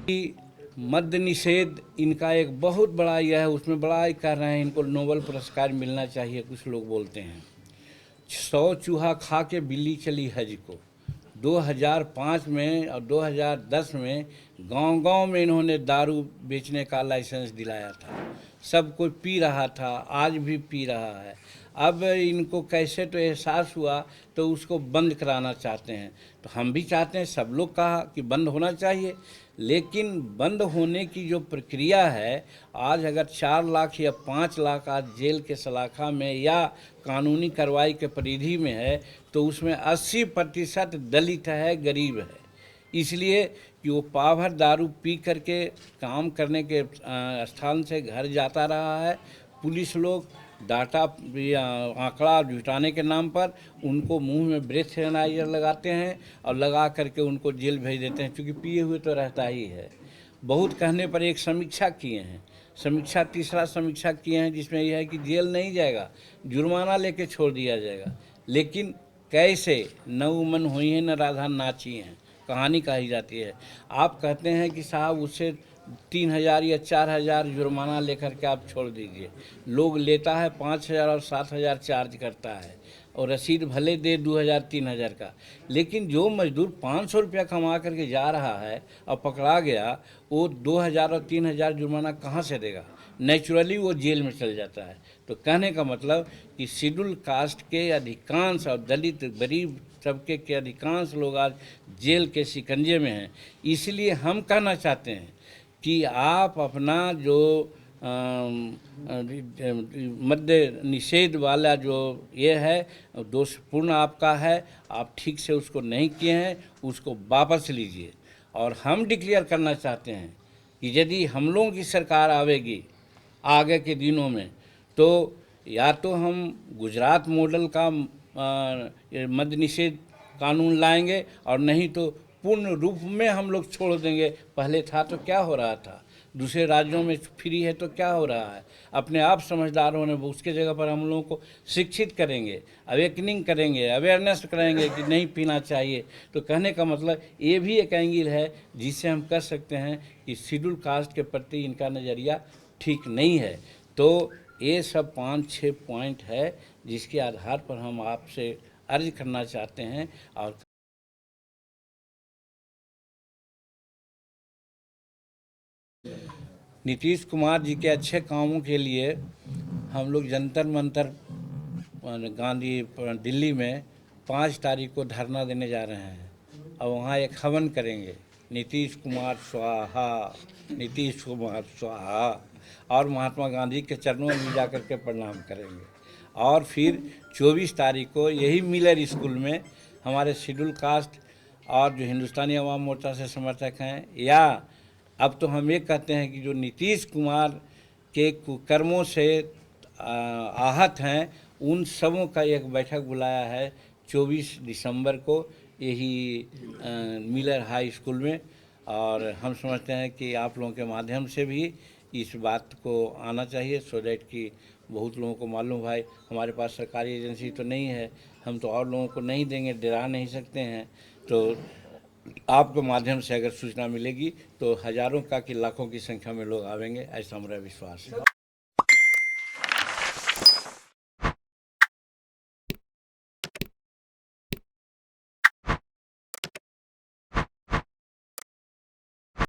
कि मद्य निषेध इनका एक बहुत बड़ा यह है, उसमें बड़ा ही कर रहे हैं, इनको नोबेल पुरस्कार मिलना चाहिए। कुछ लोग बोलते हैं 100 चूहा खा के बिल्ली चली हज को। 2005 में और 2010 में गांव-गांव में इन्होंने दारू बेचने का लाइसेंस दिलाया था। सब कोई पी रहा था, आज भी पी रहा है। अब इनको कैसे तो एहसास हुआ तो उसको बंद कराना चाहते हैं। तो हम भी चाहते हैं, सब लोग कहा कि बंद होना चाहिए, लेकिन बंद होने की जो प्रक्रिया है, आज अगर 4 लाख या 5 लाख आज जेल के सलाखा में या कानूनी कार्रवाई के परिधि में है, तो उसमें 80% दलित है, गरीब है। इसलिए कि वो पाव भर दारू पी करके काम करने के स्थान से घर जाता रहा है। पुलिस लोग डाटा या आंकड़ा जुटाने के नाम पर उनको मुंह में ब्रेथ एनालाइजर लगाते हैं और लगा करके उनको जेल भेज देते हैं, क्योंकि पिए हुए तो रहता ही है। बहुत कहने पर एक समीक्षा किए हैं, तीसरा समीक्षा किए हैं, जिसमें यह है कि जेल नहीं जाएगा, जुर्माना लेके छोड़ दिया जाएगा। लेकिन कैसे? न उमन हुई है न राधा नाची हैं, कहानी कही जाती है। आप कहते हैं कि साहब उससे 3000 या 4000 जुर्माना लेकर के आप छोड़ दीजिए। लोग लेता है 5000 और 7000 चार्ज करता है, और रसीद भले दे 2000-3000 का, लेकिन जो मजदूर 500 रुपया कमा करके जा रहा है और पकड़ा गया, वो 2000 और 3000 जुर्माना कहाँ से देगा? नेचुरली वो जेल में चल जाता है। तो कहने का मतलब कि शेड्यूल कास्ट के अधिकांश और दलित गरीब तबके के अधिकांश लोग आज जेल के शिकंजे में हैं। इसलिए हम कहना चाहते हैं कि आप अपना जो मद्य निषेध वाला जो ये है, दोषपूर्ण आपका है, आप ठीक से उसको नहीं किए हैं, उसको वापस लीजिए। और हम डिक्लेयर करना चाहते हैं कि यदि हम लोगों की सरकार आवेगी आगे के दिनों में, तो या तो हम गुजरात मॉडल का मद्य निषेध कानून लाएंगे, और नहीं तो पूर्ण रूप में हम लोग छोड़ देंगे। पहले था तो क्या हो रहा था, दूसरे राज्यों में फ्री है तो क्या हो रहा है। अपने आप समझदार होने, उसके जगह पर हम लोगों को शिक्षित करेंगे, अवेकनिंग करेंगे, अवेयरनेस करेंगे कि नहीं पीना चाहिए। तो कहने का मतलब ये भी एक एंगल है जिससे हम कह सकते हैं कि शेड्यूल कास्ट के प्रति इनका नज़रिया ठीक नहीं है। तो ये सब 5-6 पॉइंट है जिसके आधार पर हम आपसे अर्ज करना चाहते हैं। और नीतीश कुमार जी के अच्छे कामों के लिए हम लोग जंतर मंतर गांधी दिल्ली में 5 तारीख को धरना देने जा रहे हैं, और वहाँ एक हवन करेंगे, नीतीश कुमार स्वाहा, नीतीश कुमार स्वाहा, और महात्मा गांधी के चरणों में जा कर के प्रणाम करेंगे। और फिर 24 तारीख को यही मिलर स्कूल में हमारे शेड्यूल कास्ट और जो हिंदुस्तानी अवाम मोर्चा से समर्थक हैं, या अब तो हम ये कहते हैं कि जो नीतीश कुमार के कुकर्मों से आहत हैं, उन सबों का एक बैठक बुलाया है 24 दिसंबर को यही मिलर हाई स्कूल में। और हम समझते हैं कि आप लोगों के माध्यम से भी इस बात को आना चाहिए, सो दैट कि बहुत लोगों को मालूम, भाई हमारे पास सरकारी एजेंसी तो नहीं है, हम तो और लोगों को नहीं देंगे, डरा नहीं सकते हैं। तो आपके माध्यम से अगर सूचना मिलेगी तो हज़ारों का कि लाखों की संख्या में लोग आवेंगे, ऐसा हमारा विश्वास है।